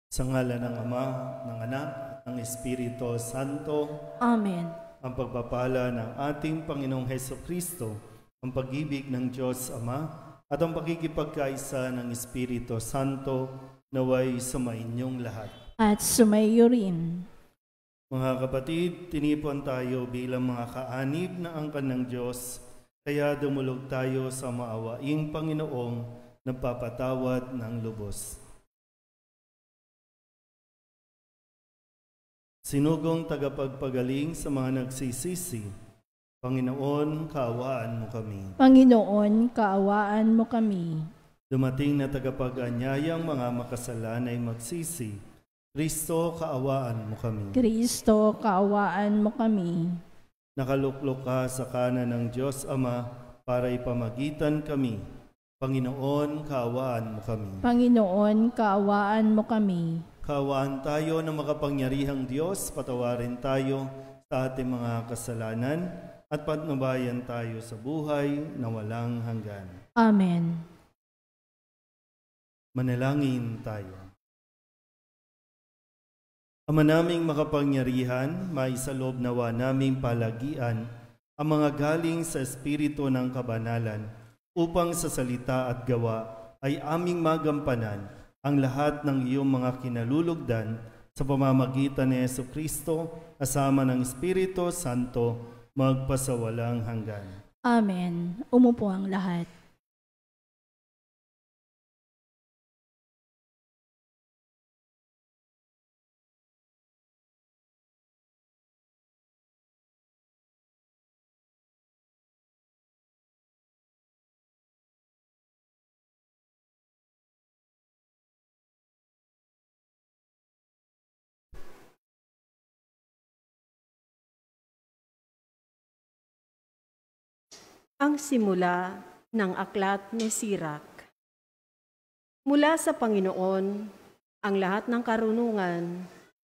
Sa ngalan ng Ama, ng Anak, at ng Espiritu Santo. Amen. Ang pagpapala ng ating Panginoong Hesukristo, ang pag-ibig ng Diyos Ama, at ang pagkikipagkaisa ng Espiritu Santo naway sumainyong lahat. At sumaiyo rin. Mga kapatid, tinipon tayo bilang mga kaanib na angkan ng Diyos, kaya dumulog tayo sa maawaing Panginoong nagpapatawad ng lubos. Sinugong tagapagpagaling sa mga nagsisisi, Panginoon, kaawaan mo kami. Panginoon, kaawaan mo kami. Dumating na tagapag-anyayang mga makasalan ay magsisi, Kristo, kaawaan mo kami. Kristo, kaawaan mo kami. Nakaluklok ka sa kanan ng Diyos Ama para ipamagitan kami. Panginoon, kaawaan mo kami. Panginoon, kaawaan mo kami. Kaawaan tayo ng makapangyarihang Diyos, patawarin tayo sa ating mga kasalanan at patnubayan tayo sa buhay na walang hanggan. Amen. Manalangin tayo. Ama naming makapangyarihan, maisaloob nawa naming palagian ang mga galing sa Espiritu ng Kabanalan upang sa salita at gawa ay aming magampanan ang lahat ng iyong mga kinalulugdan sa pamamagitan ni Jesucristo kasama ng Espiritu Santo magpasawalang hanggan. Amen. Umupo ang lahat. Ang simula ng aklat ni Sirak. Mula sa Panginoon ang lahat ng karunungan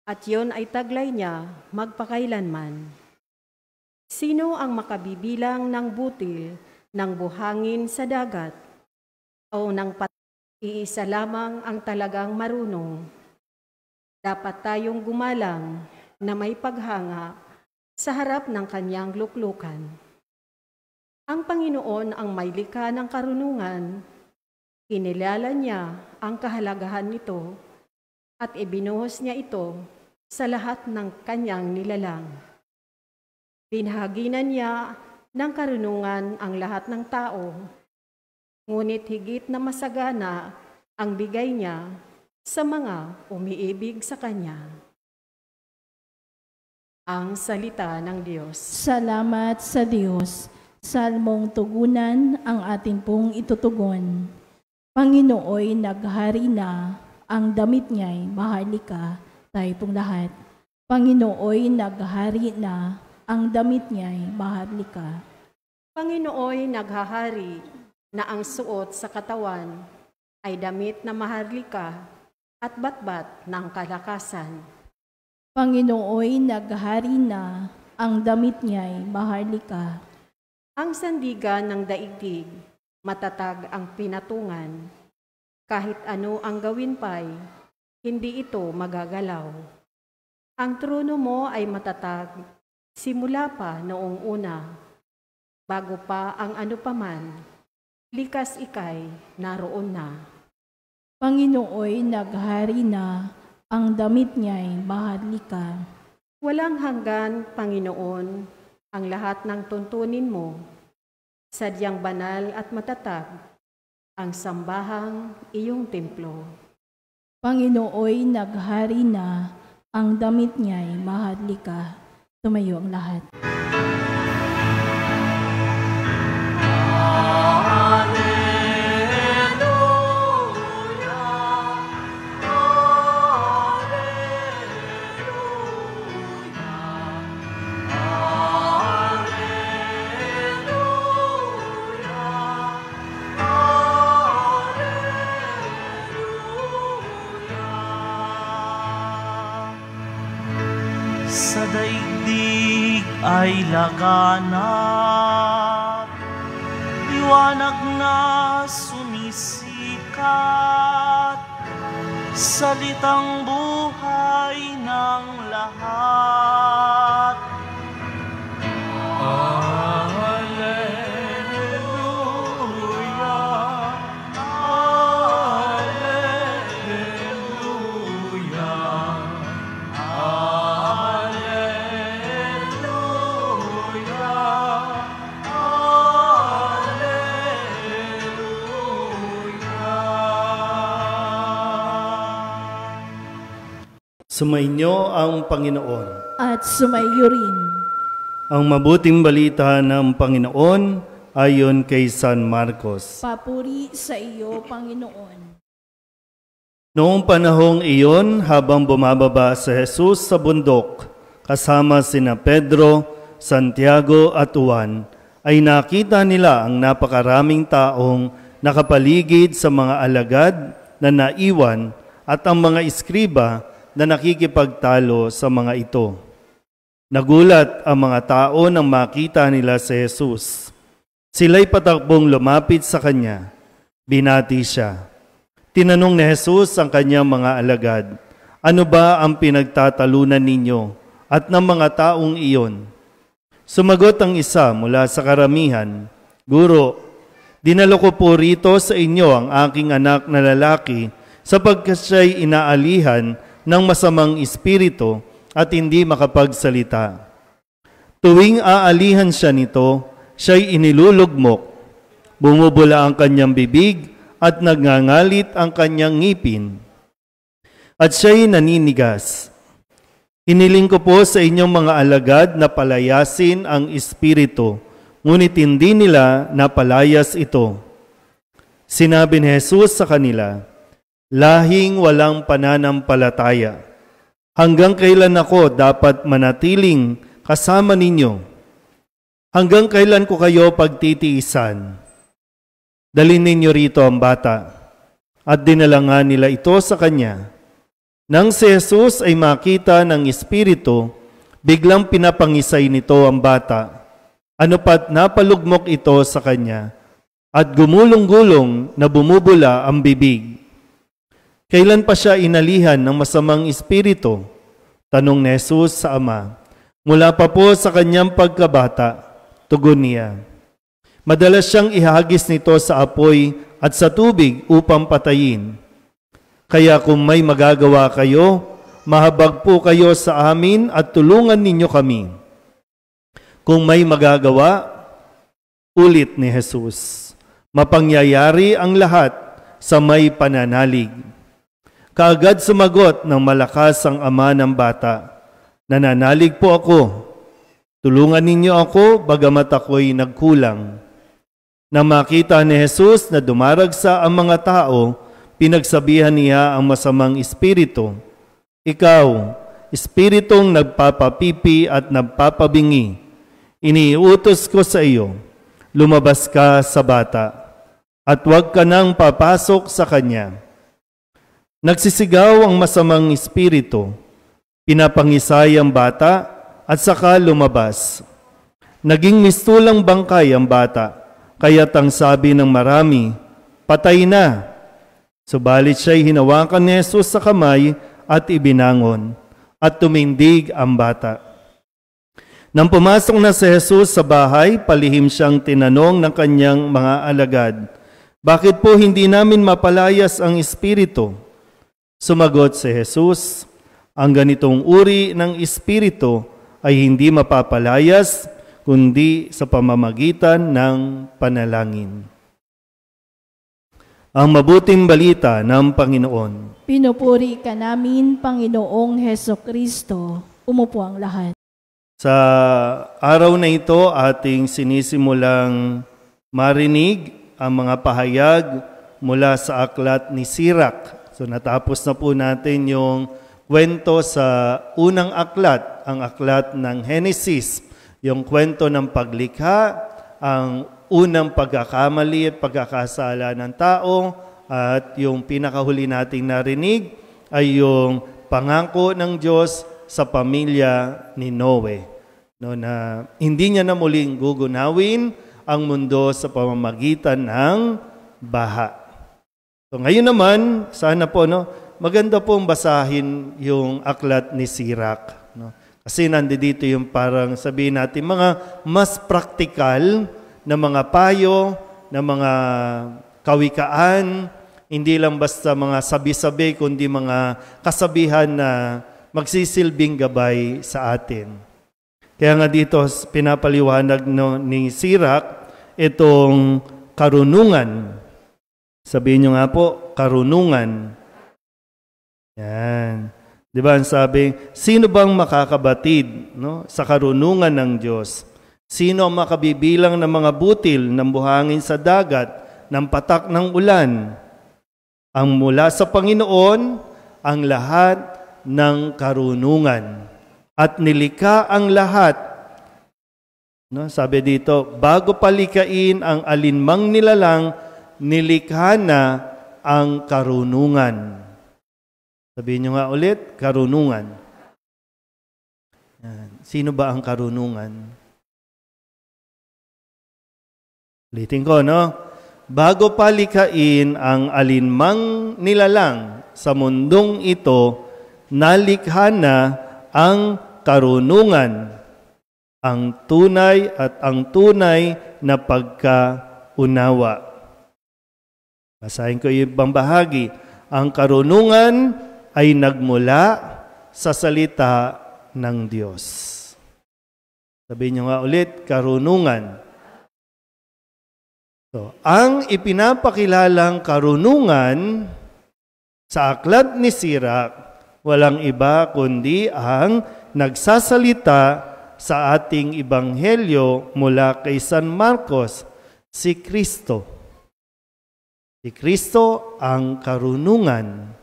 at yon ay taglay niya magpakailanman. Sino ang makabibilang ng butil ng buhangin sa dagat o ng iisa lamang ang talagang marunong? Dapat tayong gumalang na may paghanga sa harap ng kanyang luklukan. Ang Panginoon ang may likha ng karunungan, kinilala niya ang kahalagahan nito at ibinuhos niya ito sa lahat ng kanyang nilalang. Binahaginan niya ng karunungan ang lahat ng tao, ngunit higit na masagana ang bigay niya sa mga umiibig sa Kanya. Ang salita ng Diyos. Salamat sa Diyos. Salmong tugunan ang ating pong itutugon. Panginooy naghari na, ang damit niya'y maharlika. Tayo pong lahat. Panginooy naghari na, ang damit niya'y maharlika. Panginooy naghahari na ang suot sa katawan ay damit na maharlika at batbat ng kalakasan. Panginooy naghari na, ang damit niya'y maharlika. Ang sandigan ng daigdig, matatag ang pinatungan. Kahit ano ang gawin pa'y, hindi ito magagalaw. Ang trono mo ay matatag, simula pa noong una. Bago pa ang ano paman, likas ikay naroon na. Panginooy naghari na, ang damit niya'y maharlika. Walang hanggan, Panginoon, ang lahat ng tuntunin mo, sadyang banal at matatag, ang sambahang iyong templo. Panginooy naghari na, ang damit niya'y maharlika. Tumayo ang lahat. Sa daigdig ay laganap, liwanag na sumisikat, salitang buhay ng lahat. Sumainyo ang Panginoon. At sumaiyo rin. Ang mabuting balita ng Panginoon ayon kay San Marcos. Papuri sa iyo, Panginoon. Noong panahong iyon, habang bumababa si Jesus sa bundok, kasama sina Pedro, Santiago at Juan, ay nakita nila ang napakaraming taong nakapaligid sa mga alagad na naiwan at ang mga iskriba na nakikipagtalo sa mga ito. Nagulat ang mga tao nang makita nila si Jesus. Sila'y patakbong lumapit sa kanya. Binati siya. Tinanong ni Jesus ang kanyang mga alagad, "Ano ba ang pinagtatalunan ninyo at ng mga taong iyon?" Sumagot ang isa mula sa karamihan, "Guro, dinala ko po rito sa inyo ang aking anak na lalaki sapagkat siya'y inaalihan ng masamang espiritu at hindi makapagsalita. Tuwing aalihan siya nito, siya'y inilulugmok. Bumubula ang kanyang bibig at nagngangalit ang kanyang ngipin. At siya'y naninigas. Hiniling ko po sa inyong mga alagad na palayasin ang espiritu, ngunit hindi nila napalayas ito." Sinabi ni Jesus sa kanila, "Lahing walang pananampalataya. Hanggang kailan ako dapat manatiling kasama ninyo? Hanggang kailan ko kayo pagtitiisan? Dalhin ninyo rito ang bata." At dinala nga nila ito sa kanya. Nang si Jesus ay makita ng espiritu, biglang pinapangisay nito ang bata. Ano pat napalugmok ito sa kanya, at gumulong-gulong na bumubula ang bibig. Kailan pa siya inalihan ng masamang espiritu? Tanong ni Jesus sa ama. Mula pa po sa kanyang pagkabata, tugon niya. Madalas siyang ihagis nito sa apoy at sa tubig upang patayin. Kaya kung may magagawa kayo, mahabag po kayo sa amin at tulungan ninyo kami. Kung may magagawa, ulit ni Jesus, mapangyayari ang lahat sa may pananalig. Kaagad sumagot ng malakas ang ama ng bata, "Nananalig po ako. Tulungan ninyo ako bagamat ako'y nagkulang." Nang makita ni Jesus na dumaragsa ang mga tao, pinagsabihan niya ang masamang espiritu, "Ikaw, espiritong nagpapapipi at nagpapabingi, iniutos ko sa iyo, lumabas ka sa bata, at huwag ka nang papasok sa kanya." Nagsisigaw ang masamang espiritu, pinapangisay ang bata at saka lumabas. Naging mistulang bangkay ang bata, kaya't ang sabi ng marami, "Patay na." Subalit siya'y hinawakan ni Jesus sa kamay at ibinangon, at tumindig ang bata. Nang pumasok na si Jesus sa bahay, palihim siyang tinanong ng kanyang mga alagad, "Bakit po hindi namin mapalayas ang espiritu?" Sumagot si Jesus, "Ang ganitong uri ng espiritu ay hindi mapapalayas, kundi sa pamamagitan ng panalangin." Ang mabuting balita ng Panginoon. Pinupuri ka namin, Panginoong Hesukristo. Umupo ang lahat. Sa araw na ito, ating sinisimulang marinig ang mga pahayag mula sa aklat ni Sirach. So natapos na po natin yung kwento sa unang aklat, ang aklat ng Henesis, yung kwento ng paglikha, ang unang pagkakamali at pagkakasala ng tao, at yung pinakahuli nating narinig ay yung pangako ng Diyos sa pamilya ni Noe, no, na hindi niya na muling gugunawin ang mundo sa pamamagitan ng baha. So ngayon naman, sana po maganda pong basahin yung aklat ni Sirach. No? Kasi nandito yung parang sabihin natin, mga mas praktikal na mga payo, na mga kawikaan, hindi lang basta mga sabi-sabi, kundi mga kasabihan na magsisilbing gabay sa atin. Kaya nga dito pinapaliwanag ni Sirach itong karunungan. Sabihin nyo nga po, karunungan. Yan. Di ba ang sabi, sino bang makakabatid sa karunungan ng Diyos? Sino ang makabibilang ng mga butil ng buhangin sa dagat, ng patak ng ulan? Ang mula sa Panginoon, ang lahat ng karunungan. At nilikha ang lahat. Sabi dito, bago palikain ang alinmang nilalang, nilikha na ang karunungan. Sabihin nyo nga ulit, karunungan. Sino ba ang karunungan? Ulitin ko, bago palikain ang alinmang nilalang sa mundong ito, nalikha na ang karunungan, ang tunay na pagkaunawa. Basahin ko yung ibang bahagi. Ang karunungan ay nagmula sa salita ng Diyos. Sabihin nyo nga ulit, karunungan. So, ang ipinapakilalang karunungan sa aklat ni Sirach, walang iba kundi ang nagsasalita sa ating ebanghelyo mula kay San Marcos, si Kristo. Si Kristo ang karunungan.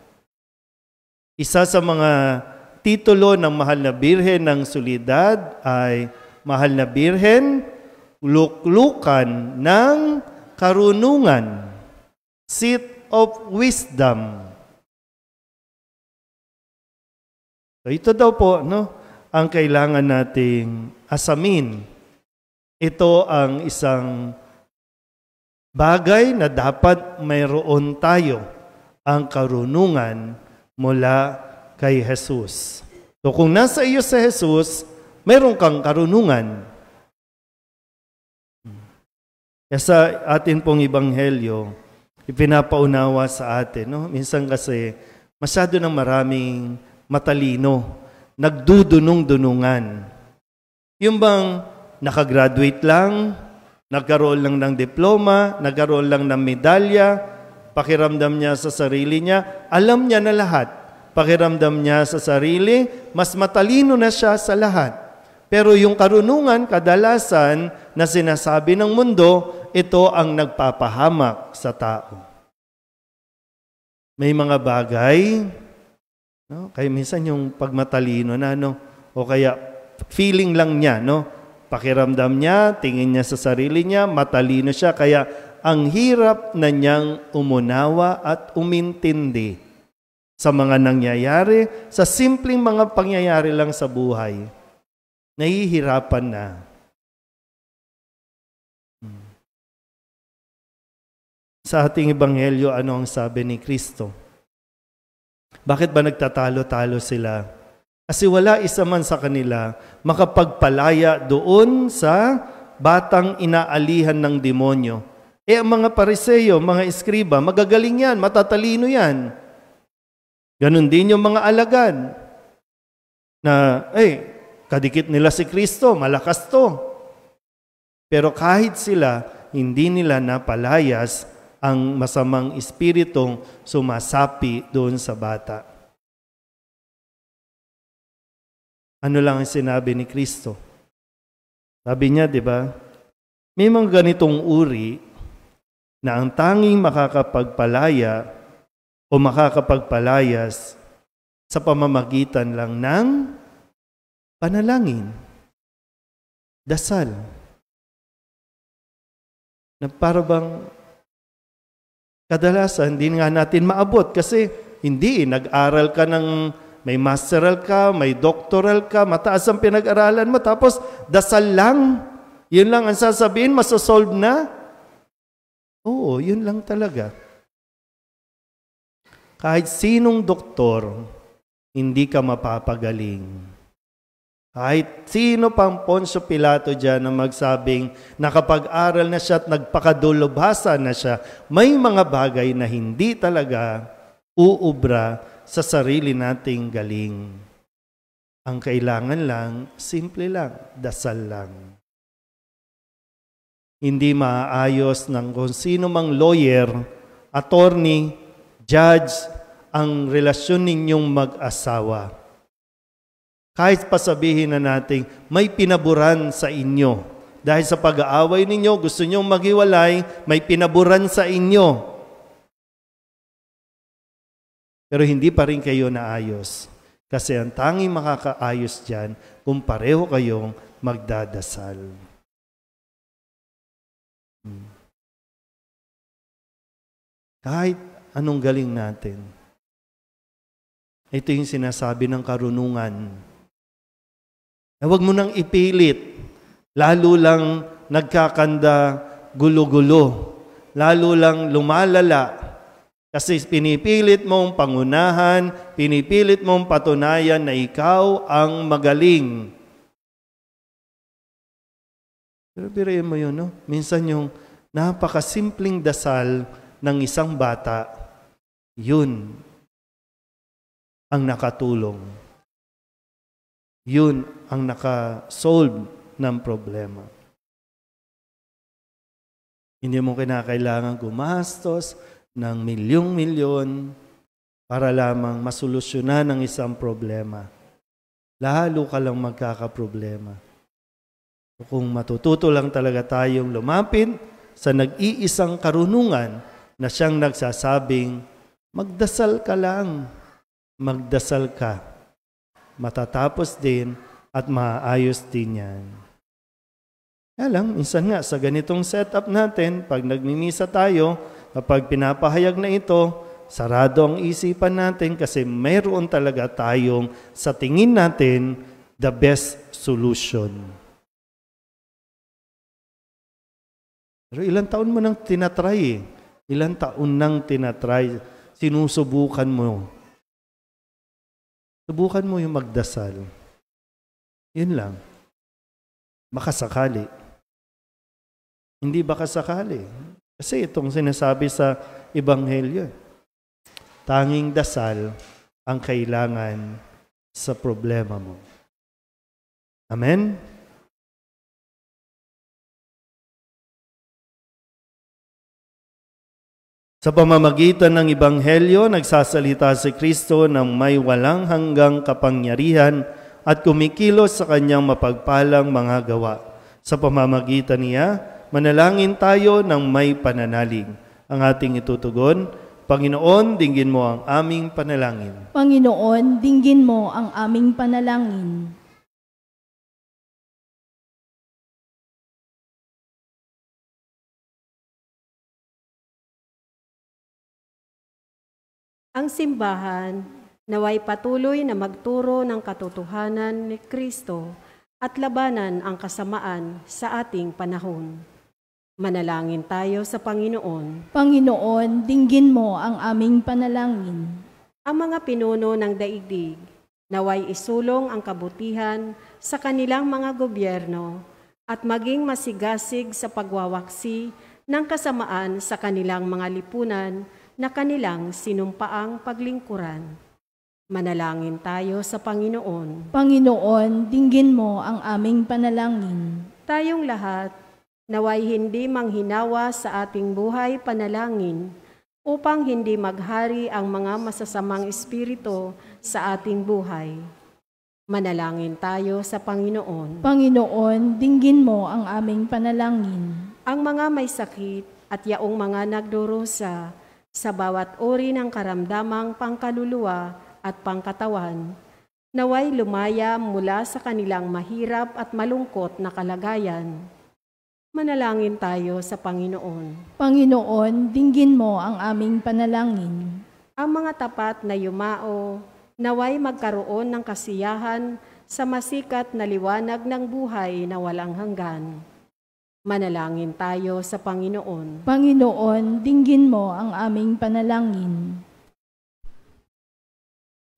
Isa sa mga titulo ng Mahal na Birhen ng Soledad ay Mahal na Birhen, Luklukan ng Karunungan, Seat of Wisdom. So ito daw po, ang kailangan nating asamin. Ito ang isang bagay na dapat mayroon tayo, ang karunungan mula kay Jesus. So kung nasa iyo si Jesus, mayroon kang karunungan. Kaya sa atin pong ebanghelyo, ipinapaunawa sa atin. Minsan kasi masyado ng maraming matalino, nagdudunong-dunungan. Yung bang nakagraduate lang, nagkaroon lang ng diploma, nagkaroon lang ng medalya, pakiramdam niya sa sarili niya, alam niya na lahat. Pakiramdam niya sa sarili, mas matalino na siya sa lahat. Pero yung karunungan, kadalasan na sinasabi ng mundo, ito ang nagpapahamak sa tao. May mga bagay, kaya minsan yung pagmatalino na, o kaya feeling lang niya, pakiramdam niya, tingin niya sa sarili niya, matalino siya, kaya ang hirap na niyang umunawa at umintindi sa mga nangyayari, sa simpleng mga pangyayari lang sa buhay. Nahihirapan na. Sa ating ebanghelyo, ano ang sabi ni Kristo? Bakit ba nagtatalo-talo sila? Kasi wala isa man sa kanila makapagpalaya doon sa batang inaalihan ng demonyo. Ang mga Pariseo, mga eskriba, magagaling yan, matatalino yan. Ganon din yung mga alagad na, kadikit nila si Kristo, malakas to. Pero kahit sila, hindi nila napalayas ang masamang espiritong sumasapi doon sa bata. Ano lang ang sinabi ni Kristo? Sabi niya, di ba? May mga ganitong uri na ang tanging makakapagpalaya o makakapagpalayas sa pamamagitan lang ng panalangin, dasal. Na para bang kadalasan, hindi nga natin maabot kasi hindi, nag-aral ka ng, may masteral ka, may doctoral ka, mataas ang pinag-aralan mo, tapos dasal lang. Yun lang ang sasabihin, masosolve na. Oo, yun lang talaga. Kahit sinong doktor, hindi ka mapapagaling. Kahit sino pang Poncio Pilato dyan na magsabing nakapag-aral na siya at nagpakadulubhasa na siya, may mga bagay na hindi talaga uubra sa sarili nating galing. Ang kailangan lang, simple lang, dasal lang. Hindi maaayos ng kung sino mang lawyer, attorney, judge, ang relasyon ninyong mag-asawa. Kahit pasabihin na natin, may pinaburan sa inyo. Dahil sa pag-aaway ninyo, gusto nyong maghiwalay, may pinaburan sa inyo. Pero hindi pa rin kayo naayos. Kasi ang tanging makakaayos dyan kung pareho kayong magdadasal. Kahit anong galing natin. Ito yung sinasabi ng karunungan. Na huwag mo nang ipilit. Lalo lang nagkakanda, gulo-gulo. Lalo lang lumalala. Kasi pinipilit mong pangunahan, pinipilit mong patunayan na ikaw ang magaling. Pero birayin mo yun, no? Minsan yung napakasimpleng dasal ng isang bata, yun ang nakatulong. Yun ang nakasolve ng problema. Hindi mo kinakailangan gumastos ng milyong-milyon para lamang masolusyonan ang isang problema. Lalo ka lang magkakaproblema. Kung matututo lang talaga tayong lumapit sa nag-iisang karunungan na siyang nagsasabing, magdasal ka lang, magdasal ka. Matatapos din at maayos din yan. Kaya lang, minsan nga sa ganitong setup natin, pag nagmimisa tayo, kapag pinapahayag na ito, sarado ang isipan natin kasi mayroon talaga tayong sa tingin natin the best solution. Pero ilang taon mo nang tinatry eh. Ilang taon nang tinatry, sinusubukan mo. Subukan mo yung magdasal. Yun lang. Baka sakali. Hindi baka sakali. Kasi itong sinasabi sa Ebanghelyo. Tanging dasal ang kailangan sa problema mo. Amen? Sa pamamagitan ng Ebanghelyo, nagsasalita si Kristo ng may walang hanggang kapangyarihan at kumikilos sa kanyang mapagpalang mga gawa. Sa pamamagitan niya, manalangin tayo ng may pananalig. Ang ating itutugon, Panginoon, dinggin mo ang aming panalangin. Panginoon, dinggin mo ang aming panalangin. Ang simbahan naway patuloy na magturo ng katotohanan ni Kristo at labanan ang kasamaan sa ating panahon. Manalangin tayo sa Panginoon. Panginoon, dinggin mo ang aming panalangin. Ang mga pinuno ng daigdig naway isulong ang kabutihan sa kanilang mga gobyerno at maging masigasig sa pagwawaksi ng kasamaan sa kanilang mga lipunan na kanilang sinumpaang paglingkuran. Manalangin tayo sa Panginoon. Panginoon, dinggin mo ang aming panalangin. Tayong lahat, naway hindi manghinawa sa ating buhay panalangin upang hindi maghari ang mga masasamang espiritu sa ating buhay. Manalangin tayo sa Panginoon. Panginoon, dinggin mo ang aming panalangin. Ang mga may sakit at yaong mga nagdurusa sa bawat uri ng karamdamang pangkaluluwa at pangkatawan, naway lumaya mula sa kanilang mahirap at malungkot na kalagayan. Manalangin tayo sa Panginoon. Panginoon, dinggin mo ang aming panalangin. Ang mga tapat na yumao, naway magkaroon ng kasiyahan sa masikat na liwanag ng buhay na walang hanggan. Manalangin tayo sa Panginoon. Panginoon, dinggin mo ang aming panalangin.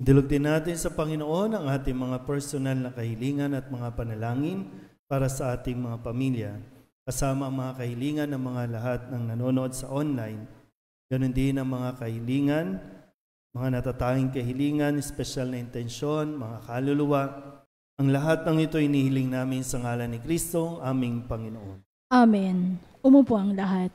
Idulog din natin sa Panginoon ang ating mga personal na kahilingan at mga panalangin para sa ating mga pamilya, kasama ang mga kahilingan ng mga lahat ng nanonood sa online. Ganon din ang mga kahilingan, mga natatanging kahilingan, espesyal na intensyon, mga kaluluwa. Ang lahat ng ito inihiling namin sa ngalan ni Kristo, aming Panginoon. Amen. Umupo ang lahat.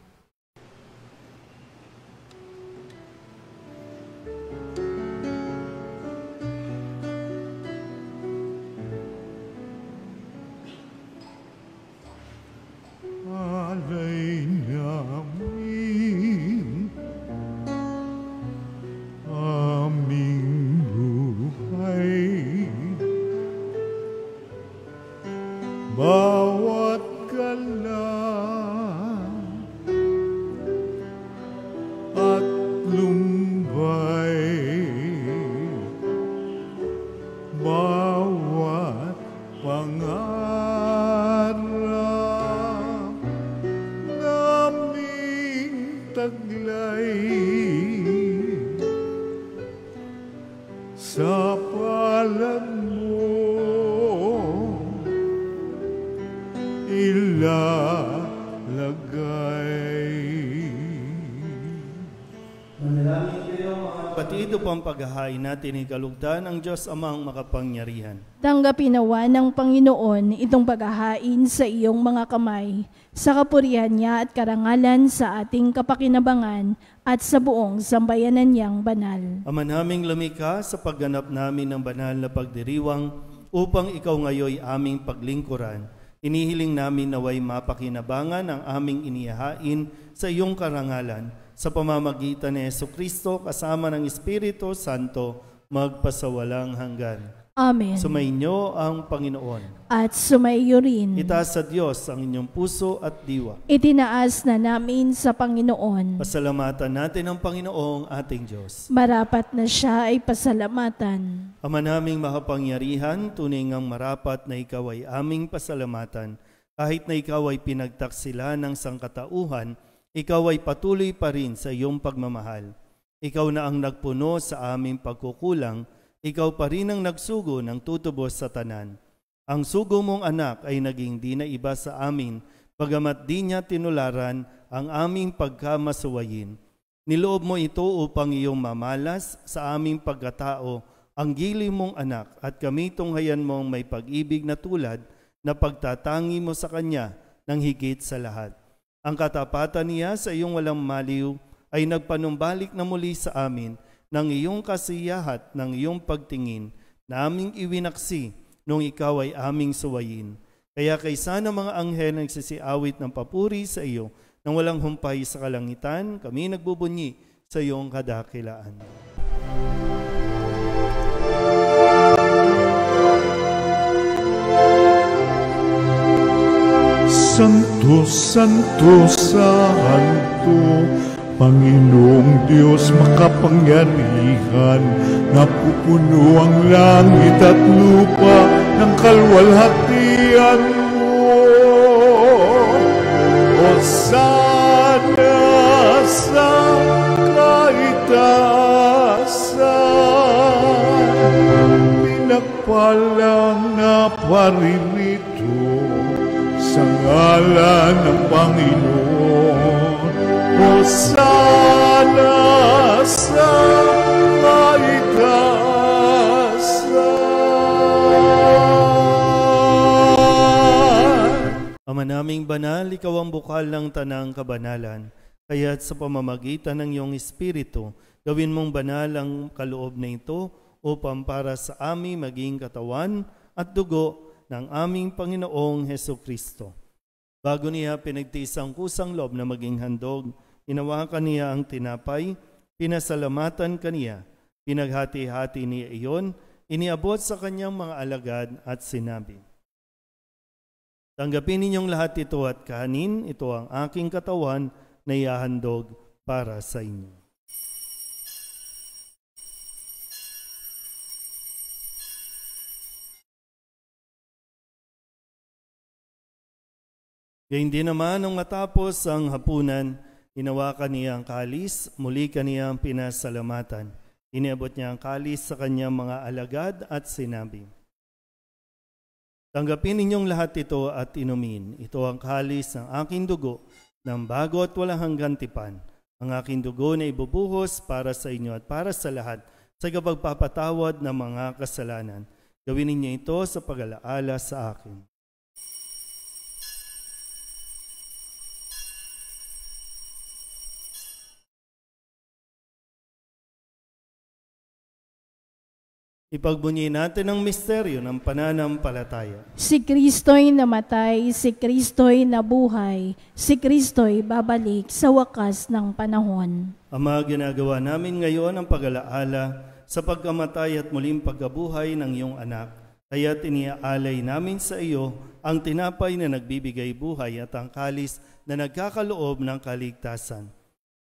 Alay namin aming buhay, bawat galaw at lumbay, bawat pangarap naming taglay, sa palad mo ilalagay. Manalangin kayo mga kapatid upang paghahain natin ang kalugdan ng Diyos Amang makapangyarihan. Tanggapin nawa ng Panginoon itong paghahain sa iyong mga kamay, sa kapurihan niya at karangalan sa ating kapakinabangan at sa buong sambayanan niyang banal. Ama naming lumikha, sa pagganap namin ng banal na pagdiriwang upang ikaw ngayoy aming paglingkuran, inihiling namin naway mapakinabangan ang aming inihahain sa iyong karangalan sa pamamagitan ni Jesucristo kasama ng Espiritu Santo magpasawalang hanggan. Amen. Sumainyo ang Panginoon. At sumaiyo rin. Itaas sa Diyos ang inyong puso at diwa. Itinaas na namin sa Panginoon. Pasalamatan natin ang Panginoong ating Diyos. Marapat na siya ay pasalamatan. Ama naming makapangyarihan, tunay ngang marapat na ikaw ay aming pasalamatan. Kahit na ikaw ay pinagtaksila ng sangkatauhan, ikaw ay patuloy pa rin sa iyong pagmamahal. Ikaw na ang nagpuno sa aming pagkukulang, ikaw pa rin ang nagsugo ng tutubos sa tanan. Ang sugo mong anak ay naging di na iba sa amin, bagamat di niya tinularan ang aming pagkamasuwayin. Niloob mo ito upang iyong mamalas sa aming pagkatao, ang gili mong anak, at kami tunghayan mong may pag-ibig na tulad na pagtatangi mo sa kanya ng higit sa lahat. Ang katapatan niya sa iyong walang maliw ay nagpanumbalik na muli sa amin ng iyong kasiyahat, ng iyong pagtingin, na aming iwinaksi nung ikaw ay aming suwayin. Kaya kaysa ng mga anghel na nagsisiawit ng papuri sa iyo, nang walang humpay sa kalangitan, kami nagbubunyi sa iyong kadakilaan. Santo, Santo, Santo, Panginoong Diyos makapangyarihan, napupuno ang langit at lupa ng kalwalhatian mo. Hosana sa kaitaasan, pinagpalang na paririto sa ngalan ng Panginoon. Hosana sa kaitaasan. Ama naming banal, ikaw ang bukal ng tanang kabanalan, kaya't sa pamamagitan ng iyong Espiritu, gawin mong banal ang kaloob na ito upang para sa amin maging katawan at dugo ng aming Panginoong Hesukristo. Bago niya pinagtiis ang kusang loob na maging handog, hinawakan niya ang tinapay, pinasalamatan kaniya, pinaghati-hati niya iyon, iniabot sa kanyang mga alagad at sinabi, "Tanggapin ninyong lahat ito at kahanin, ito ang aking katawan na ihahandog para sa inyo." Gayun din naman, nung matapos ang hapunan, hinawakan niya ang kalis, muli kaniyang pinasalamatan. Iniabot niya ang kalis sa kanyang mga alagad at sinabi, "Tanggapin ninyong lahat ito at inumin. Ito ang kalis ng aking dugo, ng bago at walang hanggang tipan. Ang aking dugo na ibubuhos para sa inyo at para sa lahat sa kapagpapatawad ng mga kasalanan. Gawin ninyo ito sa pag-alaala sa akin." Ipagbunyi natin ang misteryo ng pananampalataya. Si Kristo'y namatay, si Kristo'y nabuhay, si Kristo'y babalik sa wakas ng panahon. Ama, ginagawa namin ngayon ang pag-alaala sa pagkamatay at muling pagkabuhay ng iyong anak. Kaya tiniaalay namin sa iyo ang tinapay na nagbibigay buhay at ang kalis na nagkakaloob ng kaligtasan.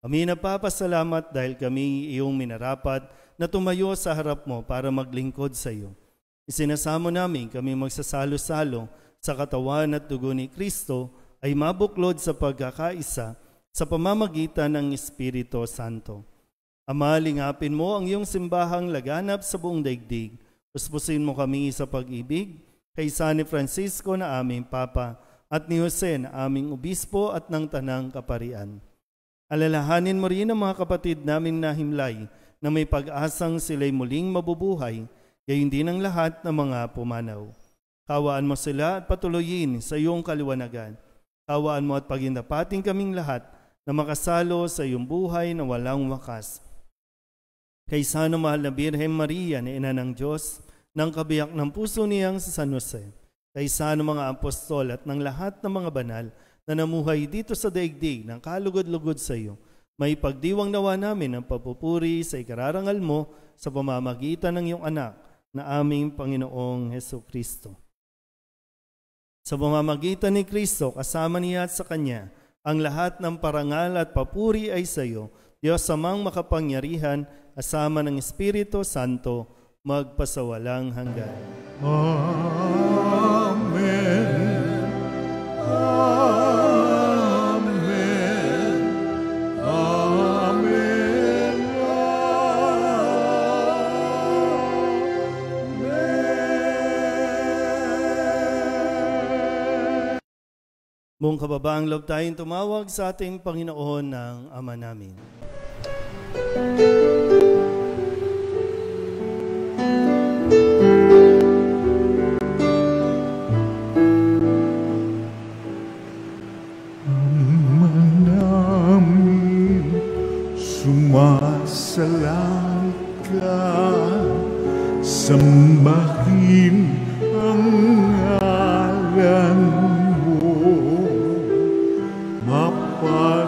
Kami napapasalamat dahil kami iyong minarapat na tumayo sa harap mo para maglingkod sa iyo. Isinasamo namin kami magsasalo-salo sa katawan at dugo ni Kristo ay mabuklod sa pagkakaisa sa pamamagitan ng Espiritu Santo. Ama, lingapin mo ang iyong simbahang laganap sa buong daigdig. Puspusin mo kami sa pag-ibig kay San Francisco na aming Papa at ni Jose na aming Obispo at ng Tanang Kaparian. Alalahanin mo rin ang mga kapatid naming nahimlay na may pag-asang sila'y muling mabubuhay, gayon din ang lahat ng mga pumanaw. Kawaan mo sila at patuloyin sa iyong kaliwanagan. Kawaan mo at pagindapating kaming lahat na makasalo sa iyong buhay na walang wakas. Kay sana mahal na Birhen Maria na ina ng Diyos, ng kabiyak ng puso niyang sa San Jose, kay sana mga apostol at ng lahat ng mga banal na namuhay dito sa daigdig ng kalugod-lugod sa iyo, may pagdiwang nawa namin ang papupuri sa ikararangal mo sa pamamagitan ng iyong anak na aming Panginoong Hesukristo. Sa pamamagitan ni Kristo, kasama niya at sa Kanya, ang lahat ng parangal at papuri ay sa iyo, Diyos amang makapangyarihan, asama ng Espiritu Santo, magpasawalang hanggan. Amen. Buong kababaang loob tayong tumawag sa ating Panginoon ng Ama namin. Ama namin, sumasalangit ka, sambahin ang ngalan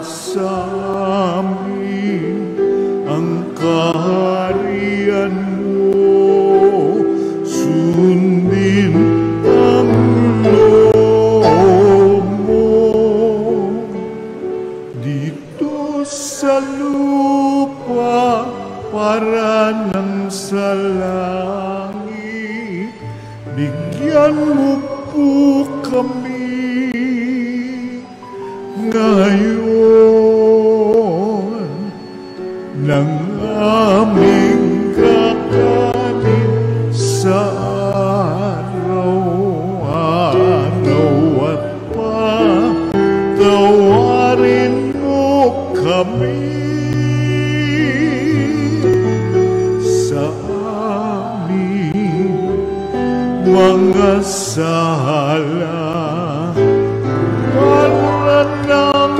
sa amin ang kaharian mo, sundin ang loob mo dito sa lupa para nang sa langit. Bigyan mo po kami ngayon ng aming kakanin sa araw-araw at patawarin mo kami sa aming mga sala para ng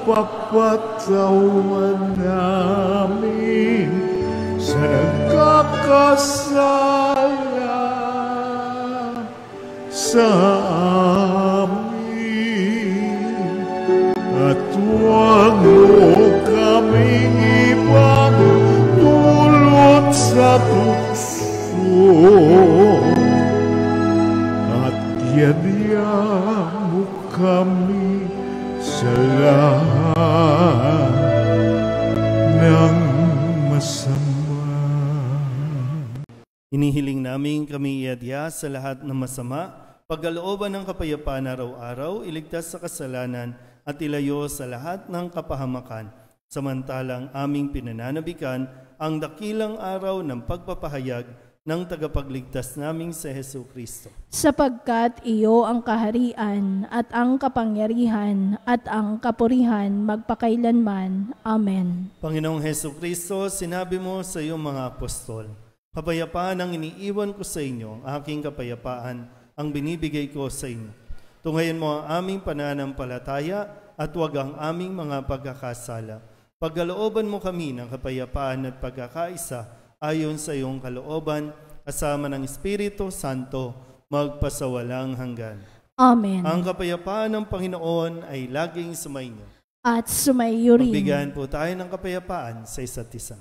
pagpapatawan namin sa nagkakasala sa amin, at huwag mo kaming ipagdulot sa tukso, at yadya mo kami sa lahat ng masama. Inihiling namin kami iadya sa lahat ng masama, pagkalooban ng kapayapaan araw-araw, iligtas sa kasalanan at ilayo sa lahat ng kapahamakan, samantalang aming pinananabikan ang dakilang araw ng pagpapahayag ng tagapagligtas naming si Hesu Kristo. Sapagkat iyo ang kaharian at ang kapangyarihan at ang kapurihan magpakailanman. Amen. Panginoong Hesu Kristo, sinabi mo sa iyong mga apostol, kapayapaan ang iniiwan ko sa inyo, aking kapayapaan ang binibigay ko sa inyo. Tungayin mo ang aming pananampalataya at huwag ang aming mga pagkakasala. Pagkalooban mo kami ng kapayapaan at pagkakaisa ayon sa iyong kalooban, kasama ng Espiritu Santo, magpasawalang hanggan. Amen. Ang kapayapaan ng Panginoon ay laging sumainyo. At sumaiyo rin. Magbigyan po tayo ng kapayapaan sa isa't isa.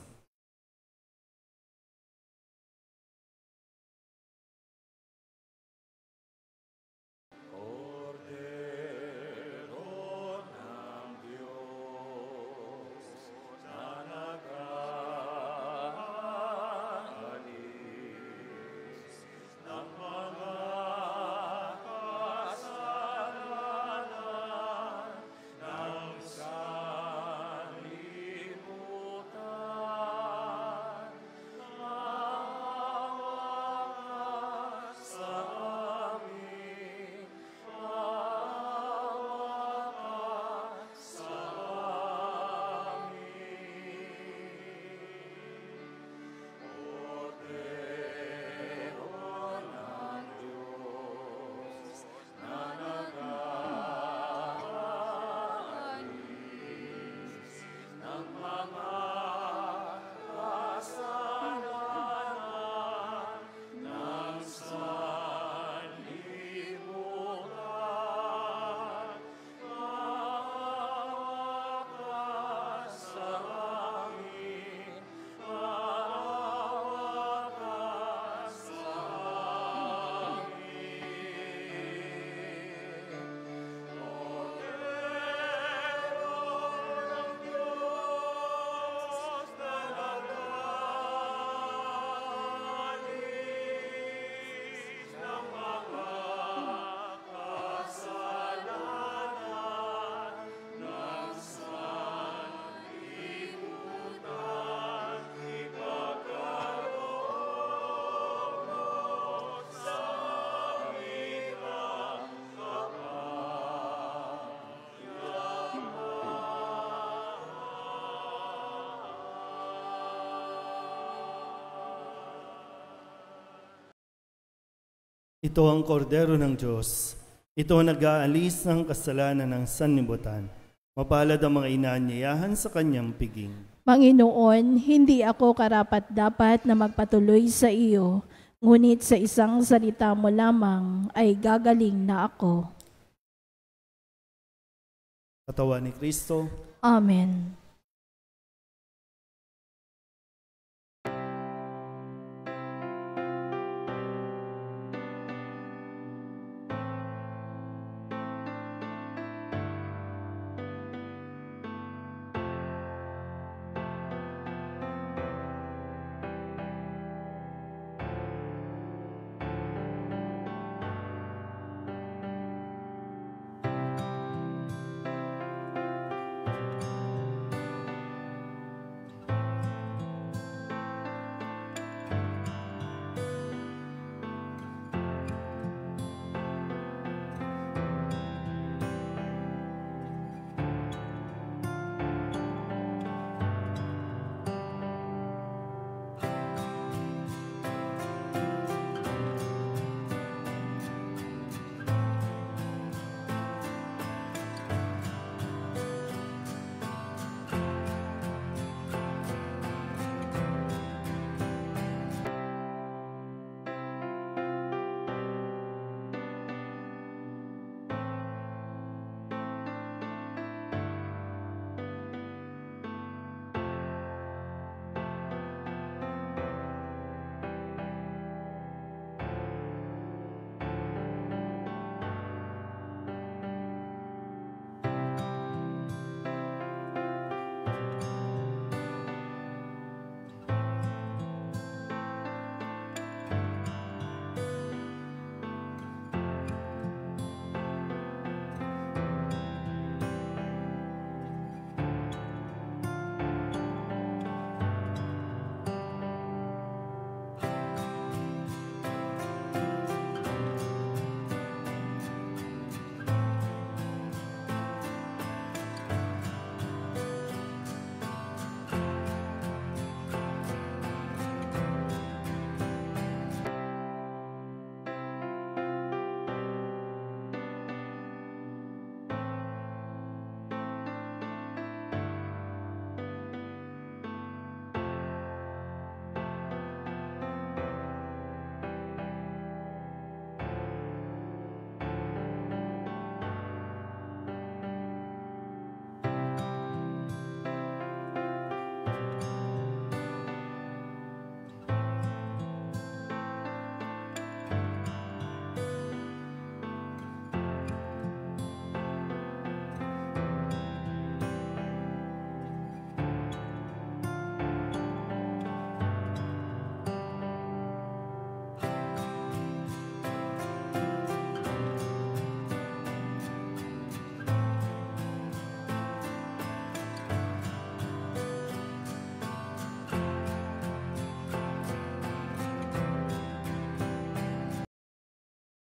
Ito ang kordero ng Diyos. Ito ang nag-aalis ng kasalanan ng sanlibutan. Mapalad ang mga inaanyayahan sa kanyang piging. Panginoon, hindi ako karapat-dapat na magpatuloy sa iyo, ngunit sa isang salita mo lamang ay gagaling na ako. Katawan ni Kristo. Amen.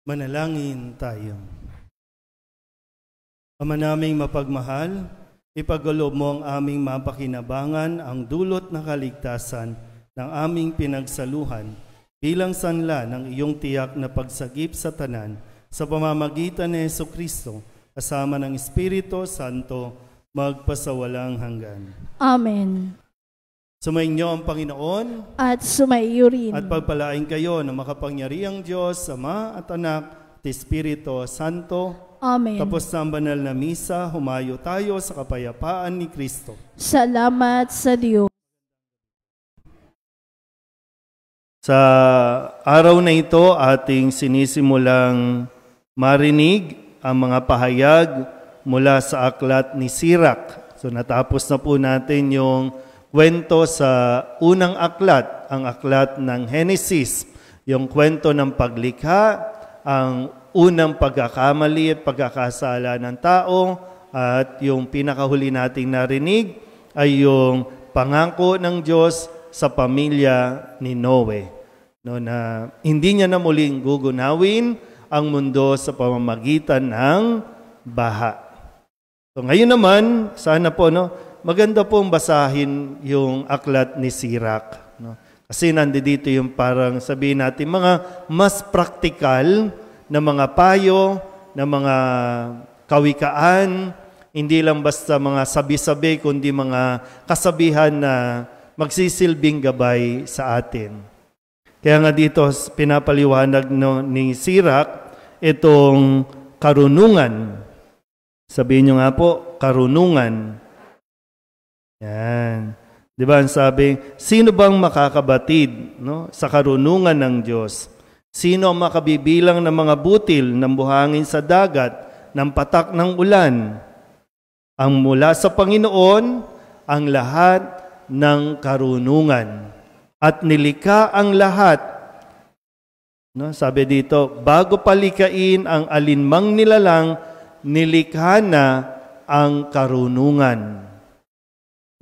Manalangin tayo. Ama naming mapagmahal, ipagkaloob mo ang aming mapakinabangan ang dulot na kaligtasan ng aming pinagsaluhan bilang sanla ng iyong tiyak na pagsagip sa tanan sa pamamagitan ni Jesucristo kasama ng Espiritu Santo magpasawalang hanggan. Amen. Sumainyo ang Panginoon At sumaiyo rin. at pagpalain kayo ng makapangyarihang Diyos, Ama at Anak at Espiritu Santo. Amen. Tapos na ang banal na misa, humayo tayo sa kapayapaan ni Kristo. Salamat sa Diyos. Sa araw na ito, ating sinisimulang marinig ang mga pahayag mula sa aklat ni Sirach. So natapos na po natin yung kwento sa unang aklat, ang aklat ng Genesis, yung kwento ng paglikha, ang unang pagkakamali at pagkakasala ng tao, at yung pinakahuli nating narinig ay yung pangako ng Diyos sa pamilya ni Noe, no, na hindi niya na muling gugunawin ang mundo sa pamamagitan ng baha. So ngayon naman, sana po, maganda pong basahin yung aklat ni Sirach. No? Kasi nandito yung parang sabihin natin mga mas praktikal na mga payo, na mga kawikaan, hindi lang basta mga sabi-sabi, kundi mga kasabihan na magsisilbing gabay sa atin. Kaya nga dito pinapaliwanag ni Sirach itong karunungan. Sabihin nyo nga po, karunungan. Yan. Di ba ang sabi, sino bang makakabatid sa karunungan ng Diyos? Sino ang makabibilang ng mga butil ng buhangin sa dagat, ng patak ng ulan? Ang mula sa Panginoon, ang lahat ng karunungan. At nilikha ang lahat. Sabi dito, bago palikain ang alinmang nilalang, nilikha na ang karunungan.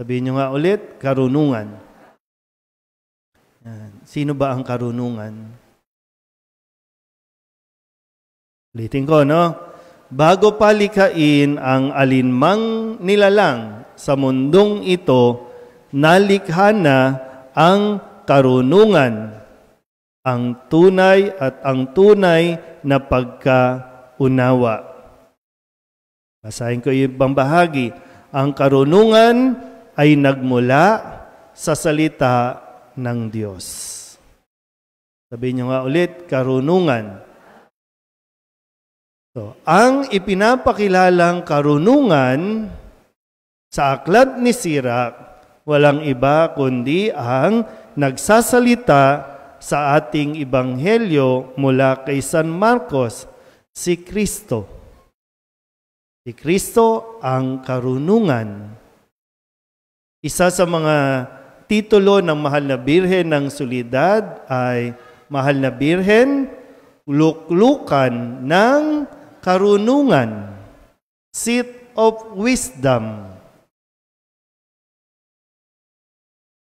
Sabihin nyo nga ulit, karunungan. Yan. Sino ba ang karunungan? Ulitin ko, bago palikain ang alinmang nilalang sa mundong ito, nalikha na ang karunungan, ang tunay na pagkaunawa. Basahin ko yung ibang bahagi. Ang karunungan ay nagmula sa salita ng Diyos. Sabihin nyo nga ulit, karunungan. So, ang ipinapakilalang karunungan sa aklat ni Sirach, walang iba kundi ang nagsasalita sa ating ebanghelyo mula kay San Marcos, si Kristo. Si Kristo ang karunungan. Isa sa mga titulo ng Mahal na Birhen ng Soledad ay Mahal na Birhen, luklukan ng karunungan, seat of wisdom.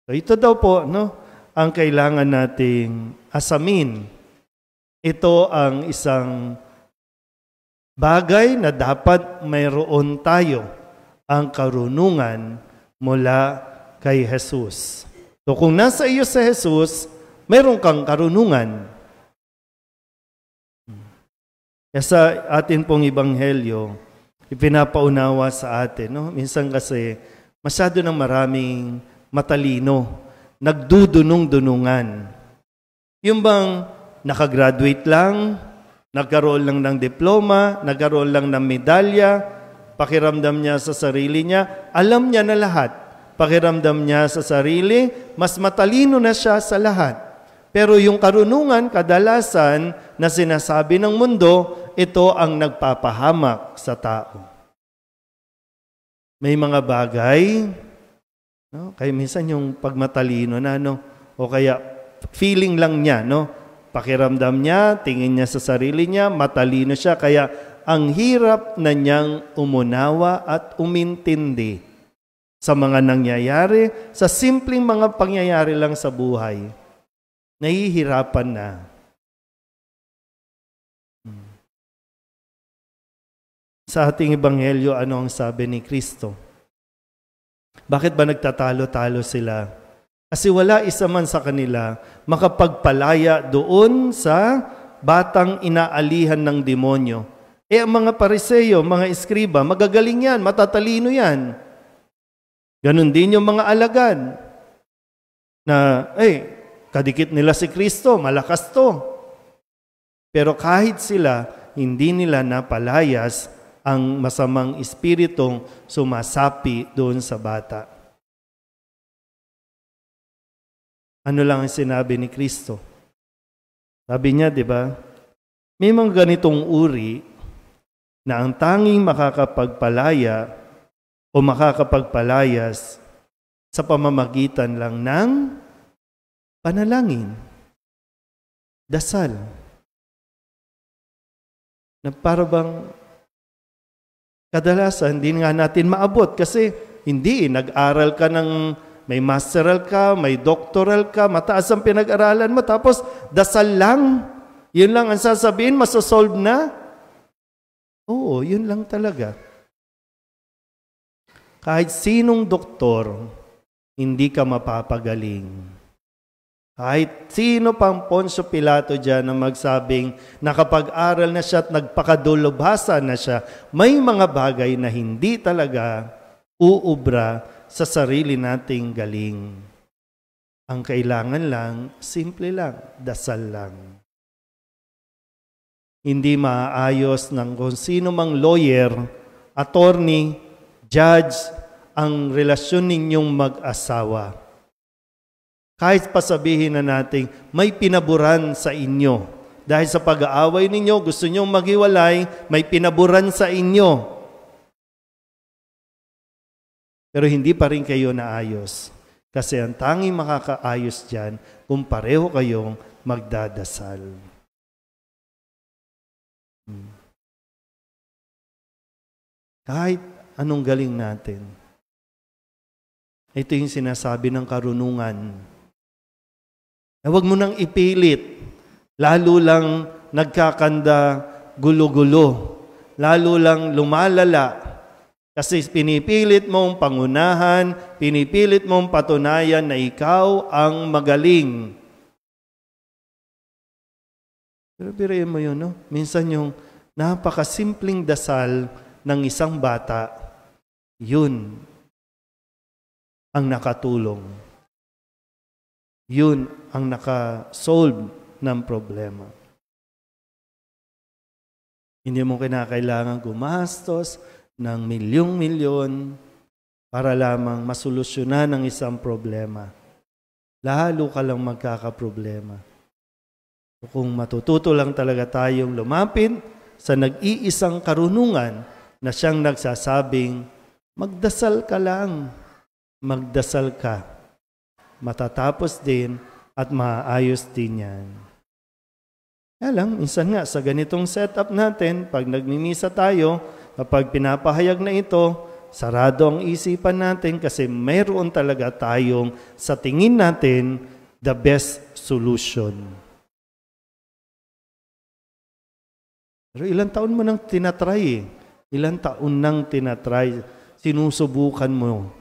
So ito daw po, ang kailangan nating asamin. Ito ang isang bagay na dapat mayroon tayo, ang karunungan mula kay Jesus. So kung nasa iyo si Jesus, mayroon kang karunungan. Kaya sa atin pong ebanghelyo, ipinapaunawa sa atin. Minsan kasi masyado ng maraming matalino, nagdudunong-dunungan. Yung bang nakagraduate lang, nagkaroon lang ng diploma, nagkaroon lang ng medalya, pakiramdam niya sa sarili niya, alam niya na lahat. Pakiramdam niya sa sarili, mas matalino na siya sa lahat. Pero yung karunungan, kadalasan na sinasabi ng mundo, ito ang nagpapahamak sa tao. May mga bagay, kaya minsan yung pagmatalino na, o kaya feeling lang niya, pakiramdam niya, tingin niya sa sarili niya, matalino siya, kaya ang hirap na niyang umunawa at umintindi sa mga nangyayari, sa simpleng mga pangyayari lang sa buhay. Nahihirapan na. Sa ating ebanghelyo, ano ang sabi ni Kristo? Bakit ba nagtatalo-talo sila? Kasi wala isa man sa kanila makapagpalaya doon sa batang inaalihan ng demonyo. Ang mga Pariseo, mga eskriba, magagaling yan, matatalino yan. Ganon din yung mga alagad na, kadikit nila si Kristo, malakas to. Pero kahit sila, hindi nila napalayas ang masamang espiritong sumasapi doon sa bata. Ano lang ang sinabi ni Kristo? Sabi niya, di ba? May mga ganitong uri na ang tanging makakapagpalaya o makakapagpalayas sa pamamagitan lang ng panalangin, dasal. Na para bang kadalasan hindi nga natin maabot kasi hindi, nag-aral ka ng may masteral ka, may doctoral ka, mataas ang pinag-aralan mo, tapos dasal lang. Yun lang ang sasabihin, masosolve na. Oo, yun lang talaga. Kahit sinong doktor, hindi ka mapapagaling. Kahit sino pang Poncio Pilato dyan na magsabing nakapag-aral na siya at nagpakadulubhasa na siya, may mga bagay na hindi talaga uubra sa sarili nating galing. Ang kailangan lang, simple lang, dasal lang. Hindi maaayos ng kung sino mang lawyer, attorney, judge, ang relasyon ninyong mag-asawa. Kahit pasabihin na natin, may pinaburan sa inyo. Dahil sa pag-aaway ninyo, gusto nyong maghiwalay, may pinaburan sa inyo. Pero hindi pa rin kayo naayos. Kasi ang tanging makakaayos dyan kung pareho kayong magdadasal. Kahit anong galing natin. Ito yung sinasabi ng karunungan. Huwag mo nang ipilit. Lalo lang nagkakanda, gulo-gulo. Lalo lang lumalala. Kasi pinipilit mong pangunahan, pinipilit mong patunayan na ikaw ang magaling. Pero birayin mo yun, no? Minsan yung napakasimpleng dasal ng isang bata, yun ang nakatulong. Yun ang nakasolve ng problema. Hindi mo kinakailangan gumastos ng milyong-milyon para lamang masolusyonan ang isang problema. Lalo ka lang magkakaproblema. Kung matututo lang talaga tayong lumapit sa nag-iisang karunungan na siyang nagsasabing, magdasal ka lang, magdasal ka. Matatapos din at maayos din yan. Kaya lang, minsan nga sa ganitong setup natin, pag nagmimisa tayo, kapag pinapahayag na ito, sarado ang isipan natin kasi mayroon talaga tayong sa tingin natin the best solution. Pero ilang taon mo nang tinatry Ilang taon nang tinatry, sinusubukan mo.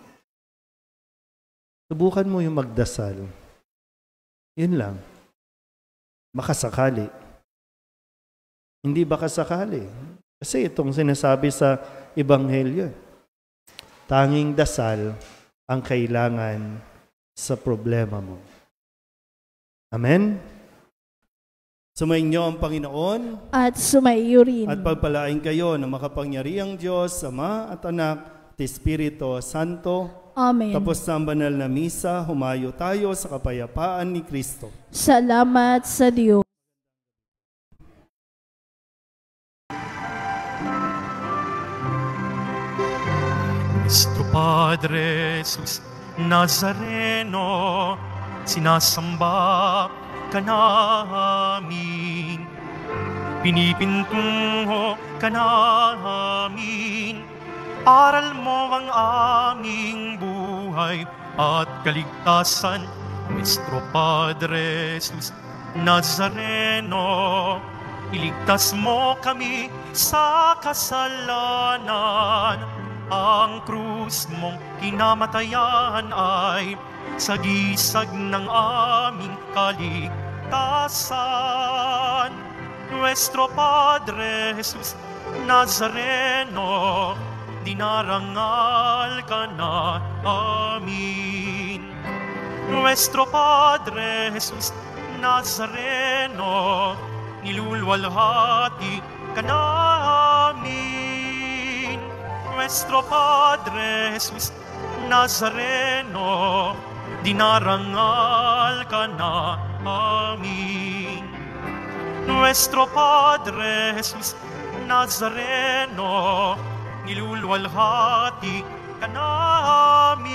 Subukan mo yung magdasal. Yun lang. Baka sakali. Hindi baka sakali. Kasi itong sinasabi sa Ebanghelyo. Tanging dasal ang kailangan sa problema mo. Amen? Sumainyo ang Panginoon at sumaiyo rin. at pagpalain kayo ng makapangyarihang Diyos, Ama at Anak at Espiritu Santo. Amen. Tapos na ang banal na misa, humayo tayo sa kapayapaan ni Kristo. Salamat sa Diyos. Nuestro Padre Jesus Nazareno, sinasamba ka namin, pinipintungo ka namin, aral mo ang aming buhay at kaligtasan. Nuestro Padre Jesus Nazareno, Iligtas mo kami sa kasalanan. Ang krus mong kinamatayan ay sagisag ng aming kaligtasan. Nuestro Padre Jesus Nazareno, dinarangal ka na amin. Nuestro Padre Jesus Nazareno, nilulwalhati ka namin. Nuestro Padre Jesus Nazareno, dinarangal ka na amin. Nuestro Padre Jesus Nazareno, nilulwalhati ka namin.